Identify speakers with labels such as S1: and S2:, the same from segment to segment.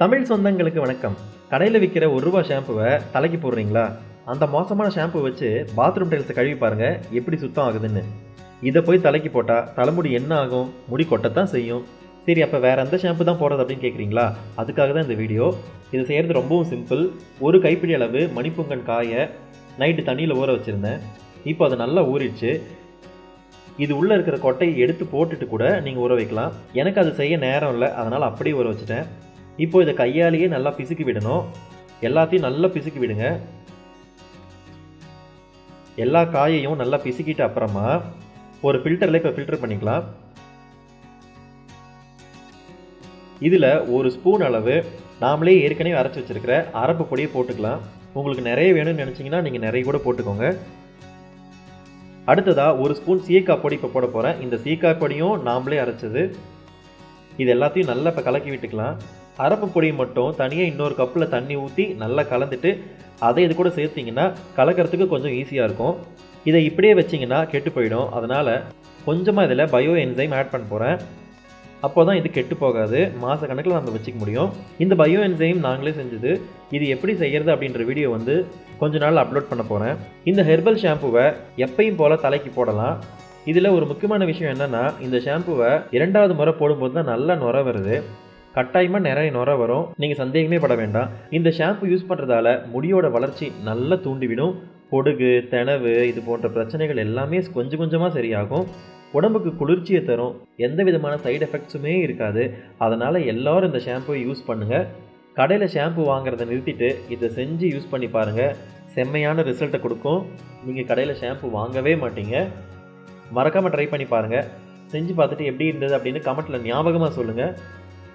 S1: தமிழ் சொந்தங்களுக்கு வணக்கம். கடையில் விற்கிற ₹1 ஷாம்புவை தலைக்கு போடுறீங்களா? அந்த மோசமான ஷாம்பு வச்சு பாத்ரூம் டைல்ஸை கழுவி பாருங்க எப்படி சுத்தம் ஆகுதுன்னு. இதை போய் தலைக்கு போட்டால் தலைமுடி என்ன ஆகும்? முடி கொட்டத்தான் செய்யும். சரி, அப்போ வேறு எந்த ஷாம்பு தான் போடுறது அப்படின்னு கேட்குறீங்களா? அதுக்காக தான் இந்த வீடியோ. இது செய்கிறது ரொம்பவும் சிம்பிள். ஒரு கைப்பிடி அளவு மணிப்புங்கன் காயை நைட்டு தண்ணியில் ஊற வச்சுருந்தேன். இப்போ அது நல்லா ஊறிடுச்சு. இது உள்ளே இருக்கிற கொட்டையை எடுத்து போட்டுட்டு கூட நீங்கள் ஊற வைக்கலாம். எனக்கு அது செய்ய நேரம் இல்லை, அதனால் அப்படியே ஊற வச்சுட்டேன். இப்போ இதை கையாலேயே நல்லா பிசுக்கி விடணும். எல்லாத்தையும் நல்லா பிசுக்கி விடுங்க. எல்லா காயையும் நல்லா பிசுக்கிட்ட அப்புறமா ஒரு ஃபில்டரில் இப்போ ஃபில்டர் பண்ணிக்கலாம். இதில் ஒரு ஸ்பூன் அளவு நாமளே ஏற்கனவே அரைச்சி வச்சுருக்கிற அரப்பு பொடியை போட்டுக்கலாம். உங்களுக்கு நிறைய வேணும்னு நினச்சிங்கன்னா நீங்கள் நிறைய கூட போட்டுக்கோங்க. அடுத்ததாக ஒரு ஸ்பூன் சீக்காய் பொடி இப்போ போட போகிறேன். இந்த சீக்காய் பொடியும் நாமளே அரைச்சது. இது எல்லாத்தையும் நல்லா இப்போ கலக்கி விட்டுக்கலாம். அரப்பு பொடி மட்டும் தனியாக இன்னொரு கப்பில் தண்ணி ஊற்றி நல்லா கலந்துட்டு அதை இது கூட சேர்த்திங்கன்னா கலக்கிறதுக்கு கொஞ்சம் ஈஸியாக இருக்கும். இதை இப்படியே வச்சிங்கன்னா கெட்டு போயிடும். அதனால் கொஞ்சமாக இதில் பயோ என்சைம் ஆட் பண்ண போகிறேன். அப்போ தான் இது கெட்டு போகாது. மாத கணக்கில் நம்ம வச்சுக்க முடியும். இந்த பயோ என்சைம் நாங்களே செஞ்சது. இது எப்படி செய்கிறது அப்படின்ற வீடியோ கொஞ்ச நாள் அப்லோட் பண்ண போகிறேன். இந்த ஹெர்பல் ஷாம்புவை எப்பயும் போல் தலைக்கு போடலாம். இதில் ஒரு முக்கியமான விஷயம் என்னென்னா, இந்த ஷாம்புவை 2வது முறை போடும்போது தான் நல்லா நுர வருது. கட்டாயமாக நிறைய நுர வரும். நீங்கள் சந்தேகமே பட வேண்டாம். இந்த ஷாம்பு யூஸ் பண்ணுறதால முடியோட வளர்ச்சி நல்லா தூண்டிவிடும். பொடுகு, தெனவு இது போன்ற பிரச்சனைகள் எல்லாமே கொஞ்சம் கொஞ்சமாக சரியாகும். உடம்புக்கு குளிர்ச்சியை தரும். எந்த விதமான சைடு எஃபெக்ட்ஸுமே இருக்காது. அதனால் எல்லோரும் இந்த ஷாம்புவை யூஸ் பண்ணுங்கள். கடையில் ஷாம்பு வாங்குறதை நிறுத்திட்டு இதை செஞ்சு யூஸ் பண்ணி பாருங்கள். செம்மையான ரிசல்ட்டை கொடுக்கும். நீங்கள் கடையில் ஷாம்பு வாங்கவே மாட்டீங்க. மறக்காமல் ட்ரை பண்ணி பாருங்கள். செஞ்சு பார்த்துட்டு எப்படி இருந்தது அப்படின்னு கமெண்ட்டில் ஞாபகமாக சொல்லுங்கள்.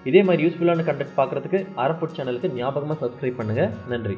S1: இதே மாதிரி யூஸ்ஃபுல்லான கண்டென்ட் பார்க்குறதுக்கு ஆரம்புட் சேனலுக்கு ஞாபகமாக சப்ஸ்கிரைப் பண்ணுங்கள். நன்றி.